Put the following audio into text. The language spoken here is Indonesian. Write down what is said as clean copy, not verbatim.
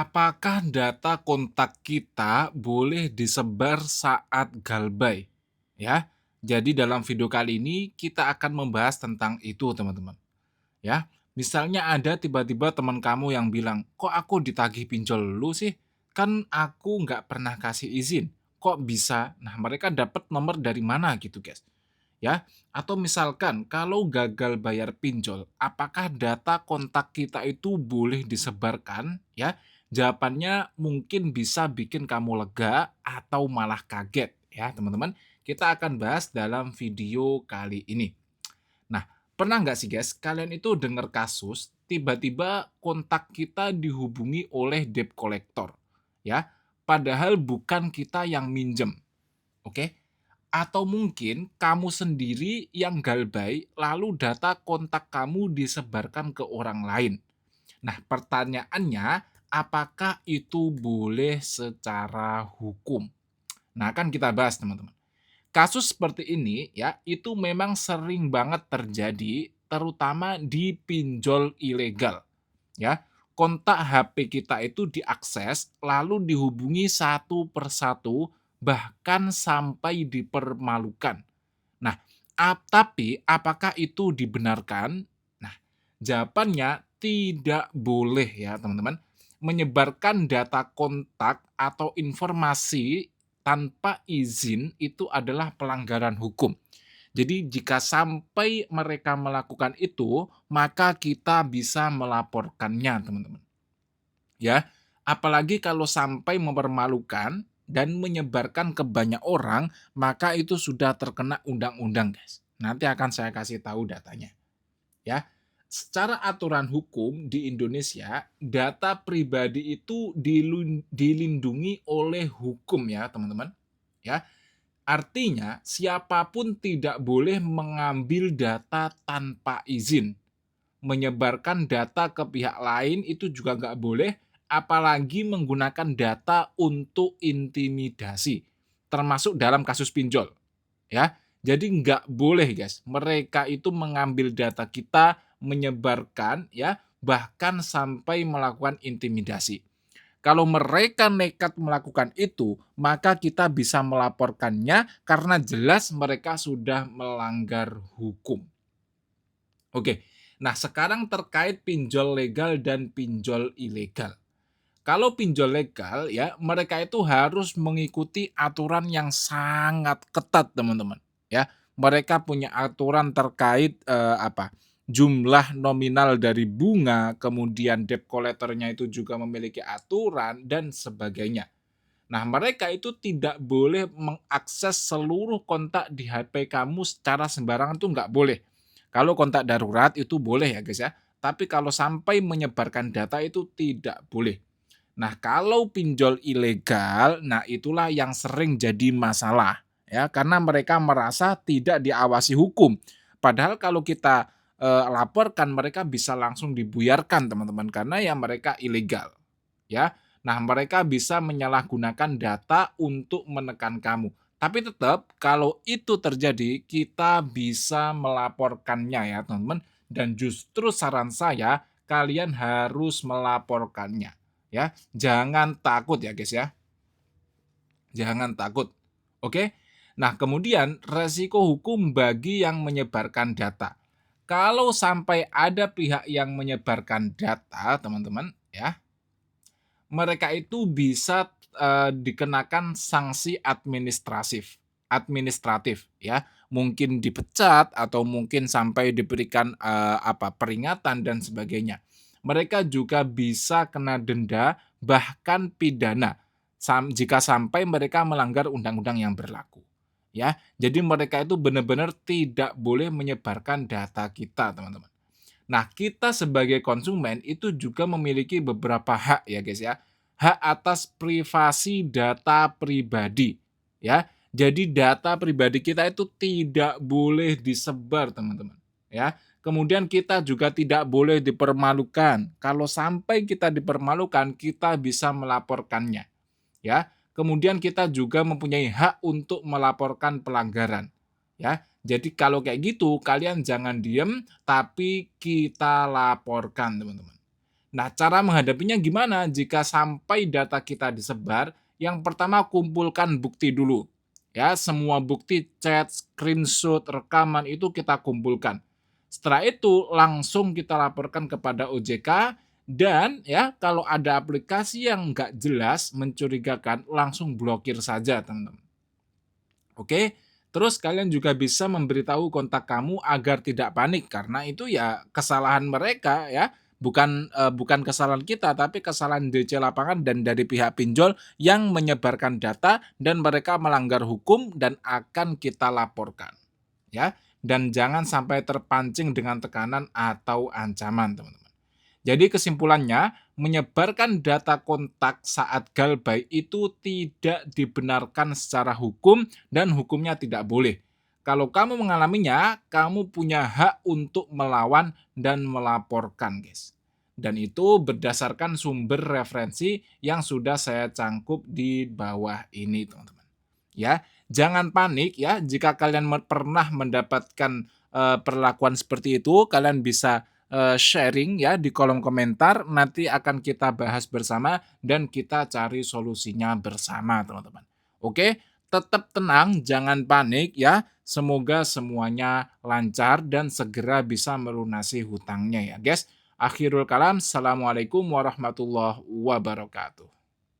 Apakah data kontak kita boleh disebar saat galbay? Ya, jadi dalam video kali ini kita akan membahas tentang itu, teman-teman. Ya, misalnya ada tiba-tiba teman kamu yang bilang, kok aku ditagih pinjol lu sih? Kan aku nggak pernah kasih izin. Kok bisa? Nah, mereka dapat nomor dari mana gitu, guys? Ya, atau misalkan kalau gagal bayar pinjol, apakah data kontak kita itu boleh disebarkan? Ya, jawabannya mungkin bisa bikin kamu lega atau malah kaget ya, teman-teman. Kita akan bahas dalam video kali ini. Nah, pernah nggak sih guys, kalian itu dengar kasus tiba-tiba kontak kita dihubungi oleh debt collector, ya, padahal bukan kita yang minjem, oke? Atau mungkin kamu sendiri yang galbay, lalu data kontak kamu disebarkan ke orang lain. Nah, pertanyaannya, apakah itu boleh secara hukum? Nah, akan kita bahas, teman-teman. Kasus seperti ini ya, itu memang sering banget terjadi terutama di pinjol ilegal ya. Kontak HP kita itu diakses lalu dihubungi satu persatu bahkan sampai dipermalukan. Nah, tapi apakah itu dibenarkan? Nah, jawabannya tidak boleh ya, teman-teman. Menyebarkan data kontak atau informasi tanpa izin itu adalah pelanggaran hukum. Jadi jika sampai mereka melakukan itu, maka kita bisa melaporkannya, teman-teman. Ya, apalagi kalau sampai mempermalukan dan menyebarkan ke banyak orang, maka itu sudah terkena undang-undang, guys. Nanti akan saya kasih tahu datanya, ya. Secara aturan hukum di Indonesia, data pribadi itu dilindungi oleh hukum ya, teman-teman. Ya, artinya siapapun tidak boleh mengambil data tanpa izin. Menyebarkan data ke pihak lain itu juga nggak boleh, apalagi menggunakan data untuk intimidasi, termasuk dalam kasus pinjol, ya. Jadi nggak boleh guys, mereka itu mengambil data kita, menyebarkan ya, bahkan sampai melakukan intimidasi. Kalau mereka nekat melakukan itu, maka kita bisa melaporkannya karena jelas mereka sudah melanggar hukum. Oke, nah sekarang terkait pinjol legal dan pinjol ilegal. Kalau pinjol legal ya, mereka itu harus mengikuti aturan yang sangat ketat, teman-teman, ya. Mereka punya aturan terkait, jumlah nominal dari bunga, kemudian debt collector-nya itu juga memiliki aturan dan sebagainya. Nah, mereka itu tidak boleh mengakses seluruh kontak di HP kamu secara sembarangan tuh nggak boleh. Kalau kontak darurat itu boleh ya guys ya, tapi kalau sampai menyebarkan data itu tidak boleh. Nah, kalau pinjol ilegal, nah itulah yang sering jadi masalah ya, karena mereka merasa tidak diawasi hukum. Padahal kalau kita laporkan mereka bisa langsung dibuyarkan teman-teman karena ya mereka ilegal ya. Nah, mereka bisa menyalahgunakan data untuk menekan kamu. Tapi tetap kalau itu terjadi kita bisa melaporkannya ya, teman-teman. Dan justru saran saya kalian harus melaporkannya ya. Jangan takut ya, guys ya. Jangan takut. Oke? Nah, kemudian resiko hukum bagi yang menyebarkan data. Kalau sampai ada pihak yang menyebarkan data, teman-teman, ya, mereka itu bisa, dikenakan sanksi administratif ya, mungkin dipecat atau mungkin sampai diberikan, peringatan dan sebagainya. Mereka juga bisa kena denda bahkan pidana jika sampai mereka melanggar undang-undang yang berlaku, ya. Jadi mereka itu benar-benar tidak boleh menyebarkan data kita, teman-teman. Nah, kita sebagai konsumen itu juga memiliki beberapa hak ya, guys ya. Hak atas privasi data pribadi, ya. Jadi data pribadi kita itu tidak boleh disebar, teman-teman, ya. Kemudian kita juga tidak boleh dipermalukan. Kalau sampai kita dipermalukan, kita bisa melaporkannya, ya. Kemudian kita juga mempunyai hak untuk melaporkan pelanggaran, ya. Jadi kalau kayak gitu, kalian jangan diem, tapi kita laporkan, teman-teman. Nah, cara menghadapinya gimana jika sampai data kita disebar? Yang pertama, kumpulkan bukti dulu. Ya, semua bukti chat, screenshot, rekaman itu kita kumpulkan. Setelah itu langsung kita laporkan kepada OJK dan ya kalau ada aplikasi yang nggak jelas, mencurigakan, langsung blokir saja teman-teman. Oke, terus kalian juga bisa memberitahu kontak kamu agar tidak panik karena itu ya kesalahan mereka ya, bukan kesalahan kita tapi kesalahan DC lapangan dan dari pihak pinjol yang menyebarkan data dan mereka melanggar hukum dan akan kita laporkan, ya. Dan jangan sampai terpancing dengan tekanan atau ancaman, teman-teman. Jadi kesimpulannya, menyebarkan data kontak saat galbay itu tidak dibenarkan secara hukum dan hukumnya tidak boleh. Kalau kamu mengalaminya, kamu punya hak untuk melawan dan melaporkan, guys. Dan itu berdasarkan sumber referensi yang sudah saya cangkup di bawah ini, teman-teman. Ya, jangan panik ya jika kalian pernah mendapatkan perlakuan seperti itu, kalian bisa sharing ya di kolom komentar, nanti akan kita bahas bersama dan kita cari solusinya bersama, teman-teman. Oke, tetap tenang, jangan panik ya. Semoga semuanya lancar dan segera bisa melunasi hutangnya ya, guys. Akhirul kalam, assalamualaikum warahmatullahi wabarakatuh.